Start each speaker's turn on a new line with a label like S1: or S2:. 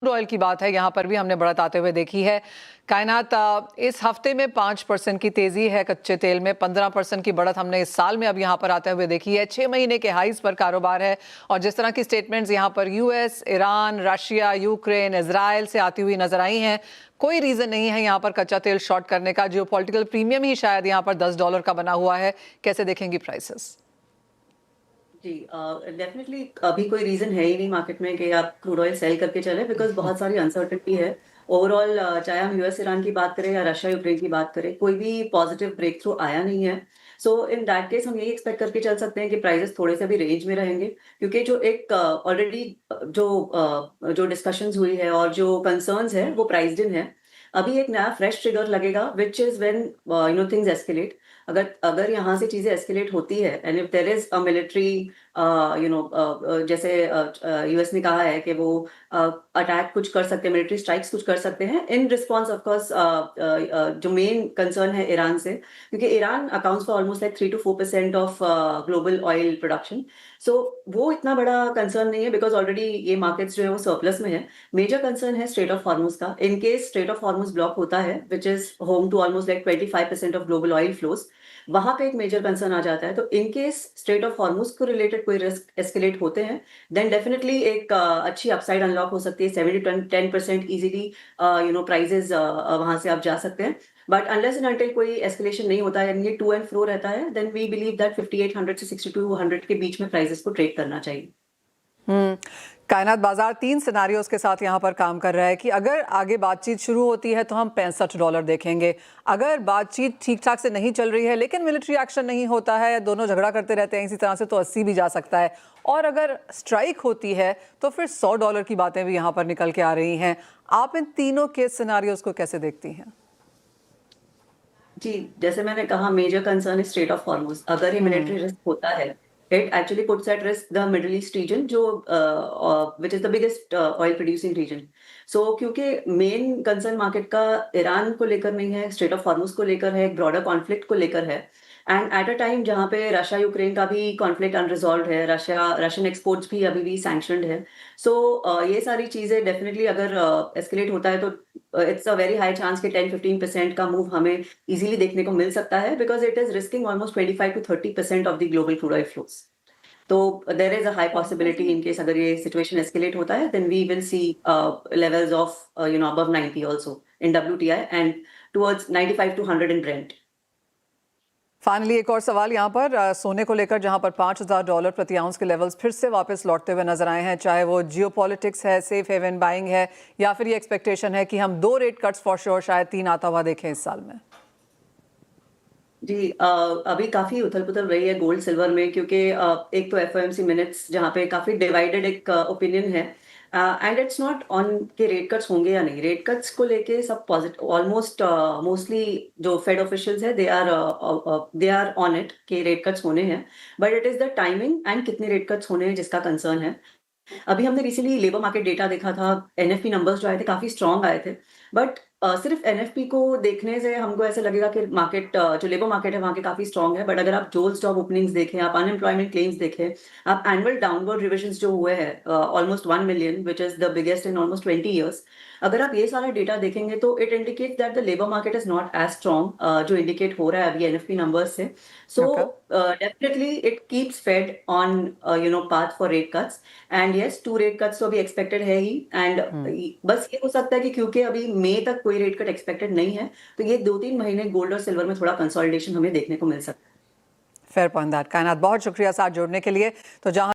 S1: Oil की बात है, यहाँ पर भी हमने बढ़त आते हुए देखी है। कायनात इस हफ्ते में 5% की तेजी है कच्चे तेल में, 15% की बढ़त हमने इस साल में अब यहाँ पर आते हुए देखी है। 6 महीने के हाईज पर कारोबार है और जिस तरह की स्टेटमेंट्स यहाँ पर US, Iran, Russia, Ukraine, Israel से आती हुई नजर आई हैं, कोई रीजन नहीं है यहाँ पर कच्चा तेल शॉर्ट करने का। जियोपॉलिटिकल प्रीमियम ही शायद यहाँ पर $10 का बना हुआ है। कैसे देखेंगी प्राइसेस?
S2: जी डेफिनेटली अभी कोई रीजन है ही नहीं मार्केट में कि आप क्रूड ऑयल सेल करके चले, बिकॉज बहुत सारी अनसर्टेनिटी है ओवरऑल। चाहे हम यूएस ईरान की बात करें या रशिया यूक्रेन की बात करें, कोई भी पॉजिटिव ब्रेक थ्रू आया नहीं है। सो इन दैट केस हम यही एक्सपेक्ट करके चल सकते हैं कि प्राइसेस थोड़े से भी रेंज में रहेंगे, क्योंकि जो एक ऑलरेडी जो डिस्कशंस हुई है और जो कंसर्न्स है वो प्राइस्ड इन है। अभी एक नया फ्रेश ट्रिगर लगेगा which is when things escalate. अगर अगर यहाँ से चीजें एस्केलेट होती है and if there is a military जैसे यूएस ने कहा है कि वो अटैक कुछ कर सकते हैं, मिलिट्री स्ट्राइक्स कुछ कर सकते हैं इन रिस्पॉन्स। ऑफ कोर्स जो मेन कंसर्न है ईरान से, क्योंकि Iran accounts for almost like 3 to 4% of global oil production. So वो इतना बड़ा कंसर्न नहीं है बिकॉज ऑलरेडी ये मार्केट्स जो है वो सरप्लस में है। मेजर कंसर्न है स्ट्रेट ऑफ हॉर्मुज का। In case strait of Hormuz block होता है which is home to almost like 25% of global oil flows, वहां पे एक मेजर कंसर्न आ जाता है। तो in case strait of Hormuz को रिलेटेड कोई रिस्क एस्केलेट होते हैं, देन डेफिनेटली एक अच्छी अपसाइड अनलॉक हो सकती है। 7 to 10% इजीली प्राइजेस वहां से आप जा सकते हैं। बट अनलेस एंड अनटिल कोई एस्केलेशन नहीं होता है, ये टू एंड फ्रो रहता है, देन वी बिलीव दैट 5800 से 6200 के बीच में प्राइसेस को ट्रेड करना चाहिए।
S1: कायनात बाजार 3 सिनारियोस के साथ यहाँ पर काम कर रहा है कि अगर आगे बातचीत शुरू होती है तो हम $65 देखेंगे। अगर बातचीत ठीक ठाक से नहीं चल रही है लेकिन मिलिट्री एक्शन नहीं होता है, दोनों झगड़ा करते रहते हैं इसी तरह से, तो 80 भी जा सकता है। और अगर स्ट्राइक होती है तो फिर $100 की बातें भी यहाँ पर निकल के आ रही हैं। आप इन तीनों के सिनारियोस को कैसे देखती हैं?
S2: जी, जैसे मैंने कहा, मेजर कंसर्न है स्ट्रेट ऑफ हॉर्मुज। अगर ये मिलिट्री रिस्क होता है, it actually puts at risk the middle east region, जो which is the biggest oil producing region. So क्योंकि मेन कंसर्न मार्केट का ईरान को लेकर नहीं है, स्ट्रेट ऑफ हॉर्मुज को लेकर है, एक ब्रॉडर कॉन्फ्लिक्ट को लेकर है। एंड एट अ टाइम जहाँ पे रशिया यूक्रेन का भी कॉन्फ्लिक्ट अनरिजॉल्व है, रशियन एक्सपोर्ट्स भी अभी भी सैंक्शनड है। सो ये सारी चीजें डेफिनेटली अगर एस्केलेट होता है तो it's a very high chance कि 10-15% का मूव हमें इजीली देखने को मिल सकता है, because it is risking almost 25 to 30% of the global crude oil flows. तो there is a high possibility in case अगर ये सिचुएशन एस्केलेट होता है, then we will see levels of above 90 also in WTI and towards 95 to 100 in Brent.
S1: Finally एक और सवाल यहाँ पर सोने को लेकर, जहाँ पर $5000 प्रति आउंस के लेवल्स फिर से वापस लौटते हुए नजर आए हैं, चाहे वो जियोपॉलिटिक्स है, सेफ हेवन बाइंग है, या फिर ये एक्सपेक्टेशन है कि हम 2 रेट कट्स फॉर श्योर शायद 3 आता हुआ देखें इस साल में।
S2: जी अभी काफी उथल पुथल रही है गोल्ड सिल्वर में, क्योंकि एक तो FOMC मिनट्स जहाँ पे काफी डिवाइडेड एक ओपिनियन है। एंड इट्स नॉट ऑन के रेट कट्स होंगे या नहीं। रेट कट्स को लेके सब पॉजिटिव, ऑलमोस्ट मोस्टली जो फेड ऑफिशियल्स है दे आर ऑन इट कि रेट कट्स होने हैं। But it is the timing and कितने रेट कट्स होने हैं जिसका कंसर्न है। अभी हमने रिसेंटली लेबर मार्केट डेटा देखा था, NFP नंबर्स जो आए थे काफी स्ट्रांग आए थे। बट सिर्फ NFP को देखने से हमको ऐसा लगेगा कि मार्केट, जो लेबर मार्केट है वहाँ के काफी स्ट्रांग है। बट अगर आप जोल्स जॉब ओपनिंग्स देखें, आप अनएम्प्लॉयमेंट क्लेम्स देखें, आप एनुअल डाउनवर्ड रिविजन जो हुए हैं almost 1 million, which is the biggest in almost 20 years, अगर आप ये सारा डेटा देखेंगे तो it indicate that the labour market is not as strong जो इंडिकेट हो रहा है अभी NFP नंबर्स से। So definitely it keeps Fed on path for rate cuts. And yes, 2 rate cuts तो अभी एक्सपेक्टेड है ही। एंड बस ये हो सकता है कि क्योंकि अभी मई तक कोई रेट कट एक्सपेक्टेड नहीं है, तो ये 2-3 महीने गोल्ड और सिल्वर में थोड़ा कंसोलिडेशन हमें देखने को मिल सकता है।
S1: Fair point that. कायनात, बहुत शुक्रिया साथ जोड़ने के लिए। तो जहां